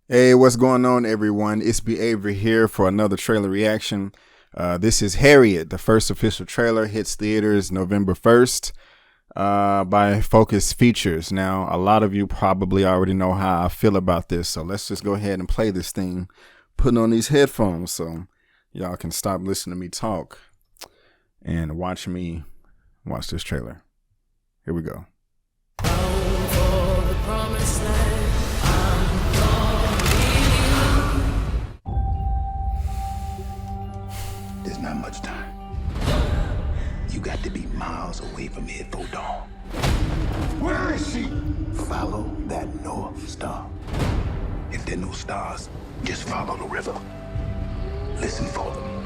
Hey, what's going on, everyone? It's B. Avery here for another trailer reaction. This is Harriet. The first official trailer hits theaters November 1st by Focus Features. Now, a lot of you probably already know how I feel about this, so let's just go ahead and play this thing, putting on these headphones so y'all can stop listening to me talk and watch me watch this trailer. Here we go. There's not much time. You got to be miles away from here before dawn. Where is she? Follow that North Star. If there are no stars, just follow the river. Listen for them.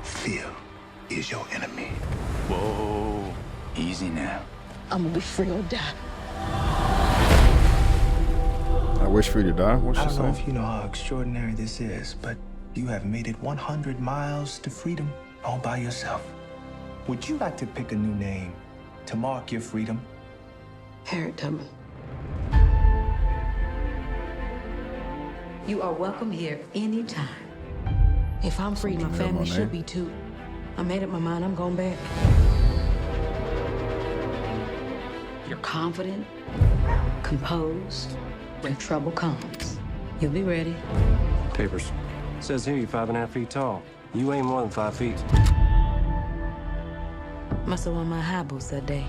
Fear is your enemy. Whoa, easy now. I'm gonna be free or die. I wish for you to die. What's I she don't know saying? if you know how extraordinary this is, but you have made it 100 miles to freedom all by yourself. Would you like to pick a new name to mark your freedom? Harriet Tubman. You are welcome here anytime. If I'm free, my family my should name? be too. I made up my mind, I'm going back. You're confident, composed. When trouble comes, you'll be ready. Papers. Says here you're 5.5 feet tall. You ain't more than 5 feet. Must have won my high boots that day.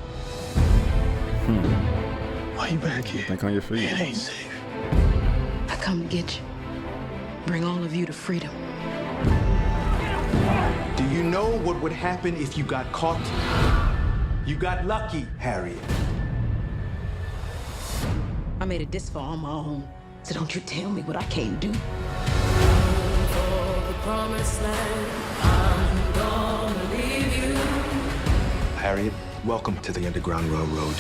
Why you back here? Think on your feet. It ain't safe. I come to get you. Bring all of you to freedom. Do you know what would happen if you got caught? You got lucky, Harriet. I made it this far on my own, so don't you tell me what I can't do. Harriet, welcome to the Underground Railroad.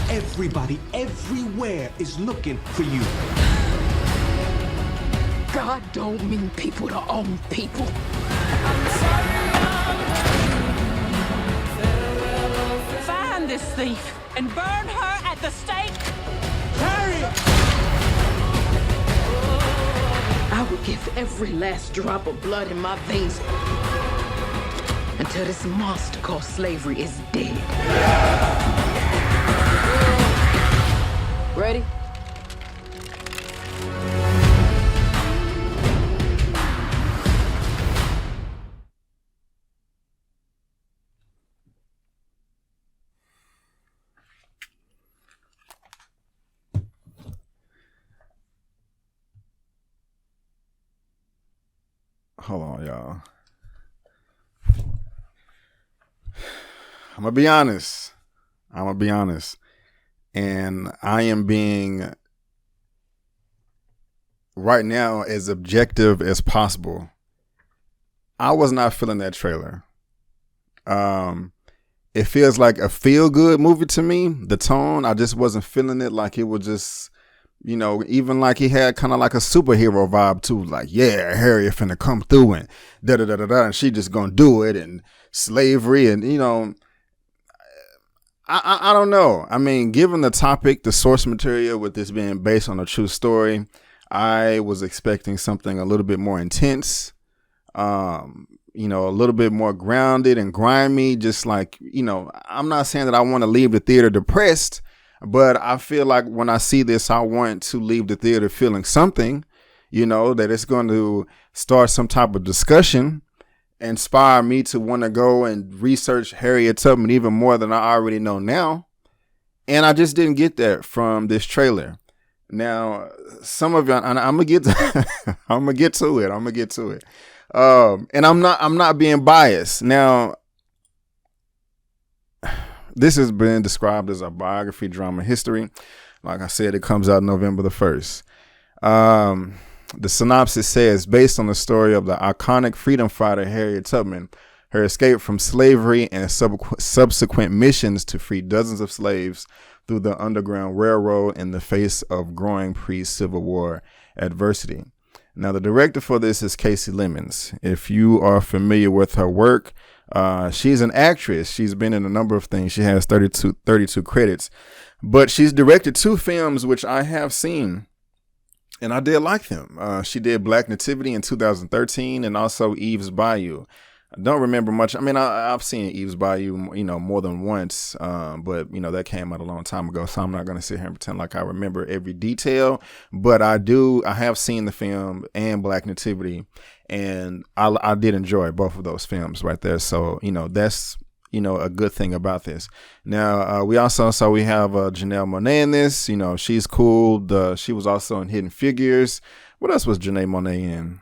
Everybody, everywhere is looking for you. God don't mean people to own people. Find this thief and burn her at the stake. I would give every last drop of blood in my veins until this monster called slavery is dead. Ready? Hold on, y'all. I'm gonna be honest. And I am being right now as objective as possible. I was not feeling that trailer. It feels like a feel-good movie to me. The tone, I just wasn't feeling it. Like it was just, you know, even like he had kind of like a superhero vibe too. Like, yeah, Harriet finna come through and da-da-da-da-da, and she just gonna do it, and slavery, and, you know, I don't know. I mean, given the topic, the source material, with this being based on a true story, I was expecting something a little bit more intense, you know, a little bit more grounded and grimy. Just like, you know, I'm not saying that I want to leave the theater depressed, but I feel like when I see this, I want to leave the theater feeling something, you know, that it's going to start some type of discussion, inspire me to want to go and research Harriet Tubman even more than I already know now. And I just didn't get that from this trailer. Now, some of y'all, and I'm gonna get to, I'm gonna get to it. And I'm not being biased. Now, this has been described as a biography drama history. Like I said, it comes out November the 1st. The synopsis says, based on the story of the iconic freedom fighter Harriet Tubman, her escape from slavery and subsequent missions to free dozens of slaves through the Underground Railroad in the face of growing pre-Civil War adversity. Now, the director for this is Casey Lemons. If you are familiar with her work, She's an actress. She's been in a number of things. She has 32 credits, but she's directed 2 films which I have seen, and I did like them. She did Black Nativity in 2013 and also Eve's Bayou. I don't remember much. I mean, I've seen Eve's Bayou, more than once, but, that came out a long time ago, so I'm not going to sit here and pretend like I remember every detail, but I have seen the film and Black Nativity, and I did enjoy both of those films right there, so, that's, a good thing about this. Now, we have Janelle Monáe in this. She's cool. She was also in Hidden Figures. What else was Janelle Monáe in?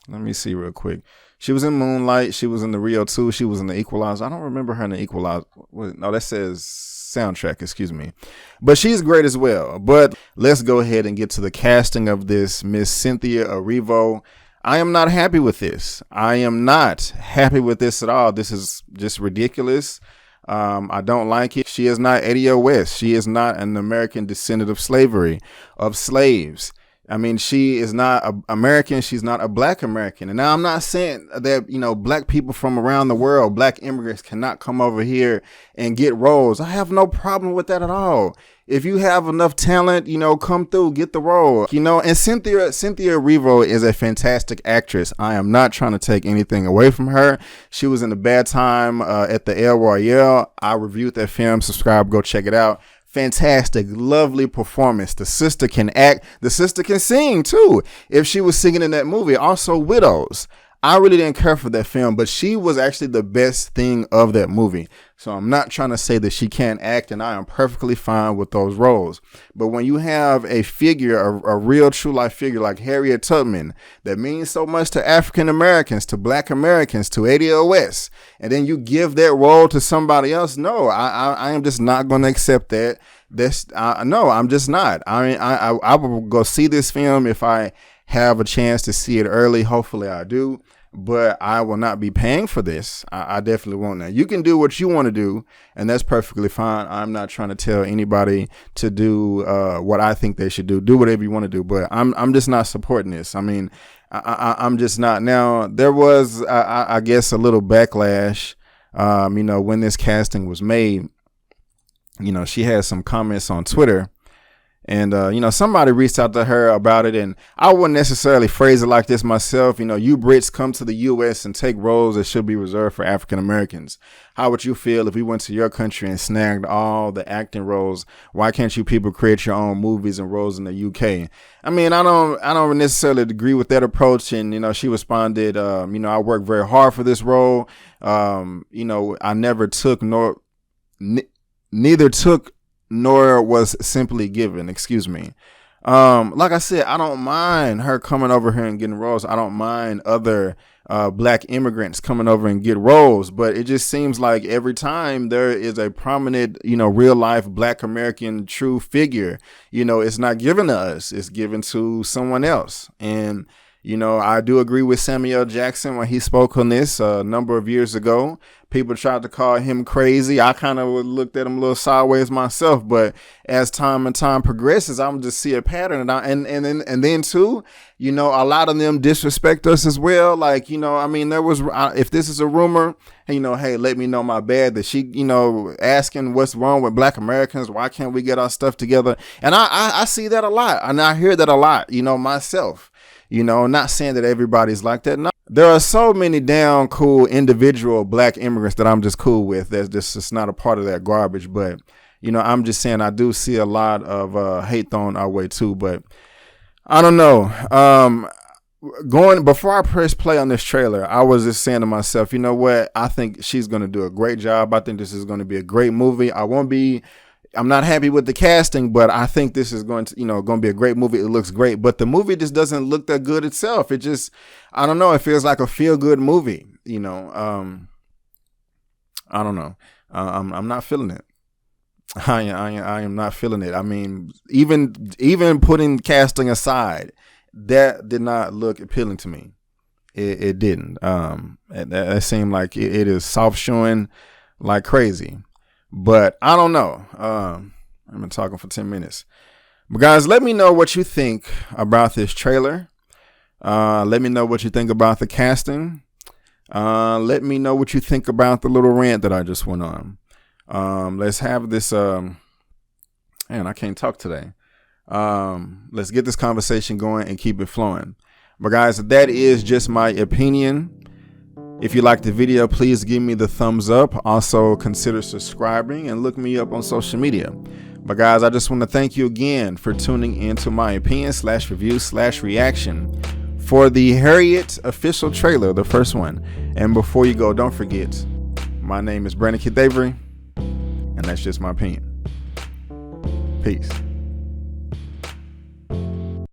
Let me see real quick. She was in Moonlight. She was in the Rio 2. She was in the Equalizer. I don't remember her in the Equalizer. No, that says soundtrack. Excuse me. But she's great as well. But let's go ahead and get to the casting of this Miss Cynthia Erivo. I am not happy with this. I am not happy with this at all. This is just ridiculous. I don't like it. She is not Eddie West. She is not an American descendant of slavery, of slaves. I mean, she is not American. She's not a Black American. And now I'm not saying that, Black people from around the world, Black immigrants cannot come over here and get roles. I have no problem with that at all. If you have enough talent, come through, get the role, and Cynthia Erivo is a fantastic actress. I am not trying to take anything away from her. She was in A Bad Time at the El Royale. I reviewed that film. Subscribe, go check it out. Fantastic, lovely performance. The sister can act. The sister can sing too. If she was singing in that movie, also Widows. I really didn't care for that film, but she was actually the best thing of that movie. So I'm not trying to say that she can't act, and I am perfectly fine with those roles. But when you have a figure, a real true life figure like Harriet Tubman, that means so much to African Americans, to Black Americans, to ADOS, and then you give that role to somebody else, no, I am just not going to accept that. No, I'm just not. I will go see this film if I have a chance to see it early. Hopefully I do, but I will not be paying for this. I definitely won't. Now, you can do what you want to do, and that's perfectly fine. I'm not trying to tell anybody to do what I think they should do. Do whatever you want to do, but I'm just not supporting this. I mean, I'm just not. Now, there was, I guess, a little backlash, when this casting was made. She had some comments on Twitter. And, somebody reached out to her about it, and I wouldn't necessarily phrase it like this myself. You Brits come to the U.S. and take roles that should be reserved for African Americans. How would you feel if we went to your country and snagged all the acting roles? Why can't you people create your own movies and roles in the U.K.? I mean, I don't necessarily agree with that approach. And, she responded, I worked very hard for this role. I never took neither took nor was simply given. Excuse me. Like I said, I don't mind her coming over here and getting roles. I don't mind other Black immigrants coming over and get roles, but it just seems like every time there is a prominent, real life Black American true figure, it's not given to us. It's given to someone else. And I do agree with Samuel Jackson when he spoke on this a number of years ago. People tried to call him crazy. I kind of looked at him a little sideways myself, but as time progresses, I'm just see a pattern. And then too, a lot of them disrespect us as well. Like, there was, if this is a rumor, hey, let me know, my bad, that she, asking what's wrong with Black Americans. Why can't we get our stuff together? And I see that a lot, and I hear that a lot, myself. Not saying that everybody's like that. No, there are so many damn cool individual Black immigrants that I'm just cool with. That's just not a part of that garbage. But, I'm just saying I do see a lot of hate thrown our way too. But I don't know. Before I press play on this trailer, I was just saying to myself, you know what? I think she's going to do a great job. I think this is going to be a great movie. I'm not happy with the casting, but I think this is going to be a great movie. It looks great, but the movie just doesn't look that good itself. It just, I don't know. It feels like a feel good movie. I don't know. I'm not feeling it. I am not feeling it. I mean, even putting casting aside, that did not look appealing to me. It didn't. It seemed like it is soft showing like crazy. But I don't know. I've been talking for 10 minutes. But guys, let me know what you think about this trailer. Let me know what you think about the casting. Let me know what you think about the little rant that I just went on. Let's have this. Man, I can't talk today. Let's get this conversation going and keep it flowing. But guys, that is just my opinion. If you like the video, please give me the thumbs up. Also consider subscribing and look me up on social media. But guys, I just want to thank you again for tuning into my opinion / review / reaction for the Harriet official trailer, the first one. And before you go, don't forget, my name is Brandon Kid Avery, and that's just my opinion. Peace.